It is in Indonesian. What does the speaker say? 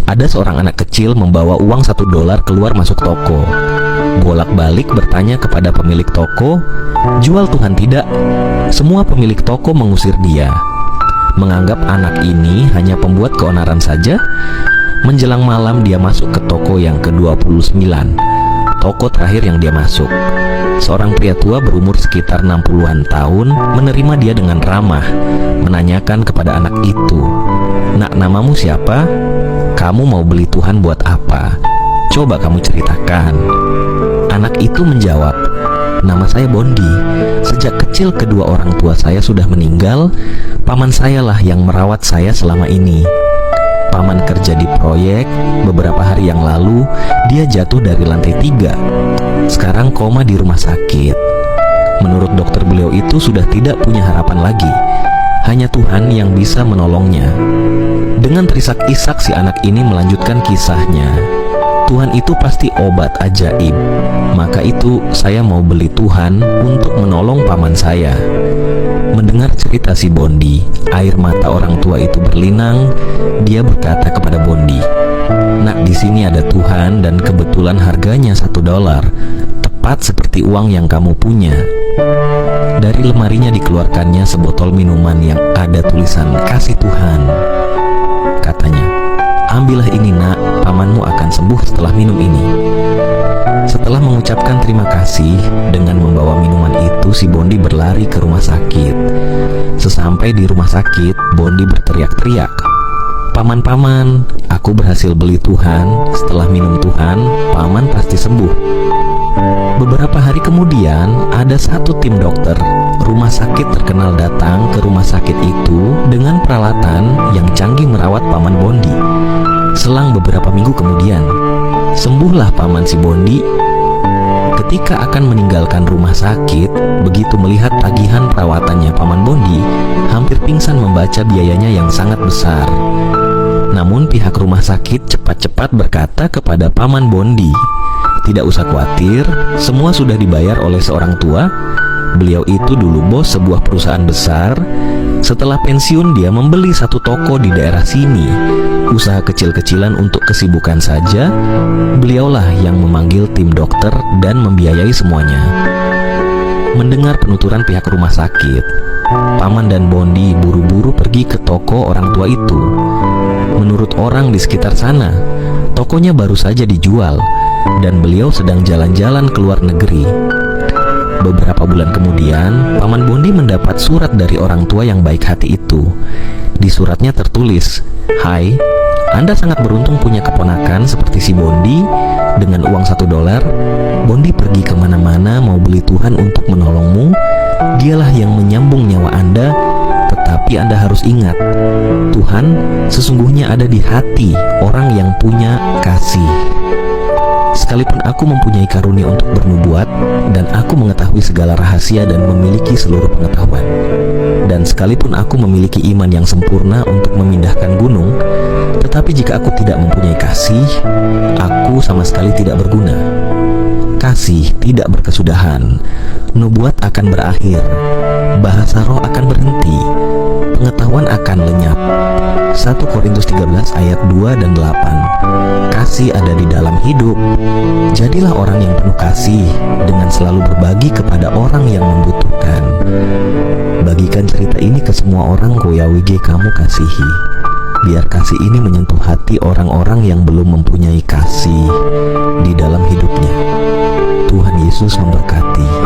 Ada seorang anak kecil membawa uang $1 keluar masuk toko. Bolak-balik bertanya kepada pemilik toko, "Jual Tuhan tidak?" Semua pemilik toko mengusir dia, menganggap anak ini hanya pembuat keonaran saja. Menjelang malam dia masuk ke toko yang ke-29, toko terakhir yang dia masuk. Seorang pria tua berumur sekitar 60-an tahun menerima dia dengan ramah, menanyakan kepada anak itu, "Nak, namamu siapa? Kamu mau beli Tuhan buat apa? Coba kamu ceritakan." Anak itu menjawab, "Nama saya Bondi. Sejak kecil kedua orang tua saya sudah meninggal. Paman saya lah yang merawat saya selama ini. Paman kerja di proyek. Beberapa hari yang lalu dia jatuh dari lantai 3. Sekarang koma di rumah sakit. Menurut dokter, beliau itu sudah tidak punya harapan lagi. Hanya Tuhan yang bisa menolongnya." Dengan terisak-isak si anak ini melanjutkan kisahnya. Tuhan itu pasti obat ajaib. Maka itu saya mau beli Tuhan untuk menolong paman saya. Mendengar cerita si Bondi, air mata orang tua itu berlinang. Dia berkata kepada Bondi, "Nak, di sini ada Tuhan dan kebetulan harganya $1, tepat seperti uang yang kamu punya." Dari lemarinya dikeluarkannya sebotol minuman yang ada tulisan "Kasih Tuhan." Katanya, "Ambillah ini, Nak, pamanmu akan sembuh setelah minum ini." Setelah mengucapkan terima kasih dengan membawa minuman itu, si Bondi berlari ke rumah sakit. Sesampai di rumah sakit, Bondi berteriak-teriak, "Paman, aku berhasil beli Tuhan. Setelah minum Tuhan, paman pasti sembuh." Beberapa hari kemudian, ada satu tim dokter rumah sakit terkenal datang ke rumah sakit itu dengan peralatan yang canggih merawat paman Bondi. Selang beberapa minggu kemudian, sembuhlah paman si Bondi. Ketika akan meninggalkan rumah sakit, begitu melihat tagihan perawatannya, paman Bondi hampir pingsan membaca biayanya yang sangat besar. Namun pihak rumah sakit cepat-cepat berkata kepada paman Bondi, "Tidak usah khawatir, semua sudah dibayar oleh seorang tua. Beliau itu dulu bos sebuah perusahaan besar. Setelah pensiun dia membeli satu toko di daerah sini. Usaha kecil-kecilan untuk kesibukan saja. Beliaulah yang memanggil tim dokter dan membiayai semuanya." Mendengar penuturan pihak rumah sakit, paman dan Bondi buru-buru pergi ke toko orang tua itu. Menurut orang di sekitar sana, tokonya baru saja dijual dan beliau sedang jalan-jalan ke luar negeri. Beberapa bulan kemudian, paman Bondi mendapat surat dari orang tua yang baik hati itu. Di suratnya tertulis, "Hai, Anda sangat beruntung punya keponakan seperti si Bondi. Dengan uang $1, Bondi pergi kemana-mana mau beli Tuhan untuk menolongmu. Dialah yang menyambung nyawa Anda. Tetapi Anda harus ingat, Tuhan sesungguhnya ada di hati orang yang punya kasih. Sekalipun aku mempunyai karunia untuk bernubuat, dan aku mengetahui segala rahasia dan memiliki seluruh pengetahuan, dan sekalipun aku memiliki iman yang sempurna untuk memindahkan gunung, tetapi jika aku tidak mempunyai kasih, aku sama sekali tidak berguna. Kasih tidak berkesudahan, nubuat akan berakhir, bahasa roh akan berhenti, pengetahuan akan lenyap." 1 Korintus 13 ayat 2 dan 8. Kasih ada di dalam hidup. Jadilah orang yang penuh kasih dengan selalu berbagi kepada orang yang membutuhkan. Bagikan cerita ini ke semua orang Goyawige kamu kasihi. Biar kasih ini menyentuh hati orang-orang yang belum mempunyai kasih di dalam hidupnya. Tuhan Yesus memberkati.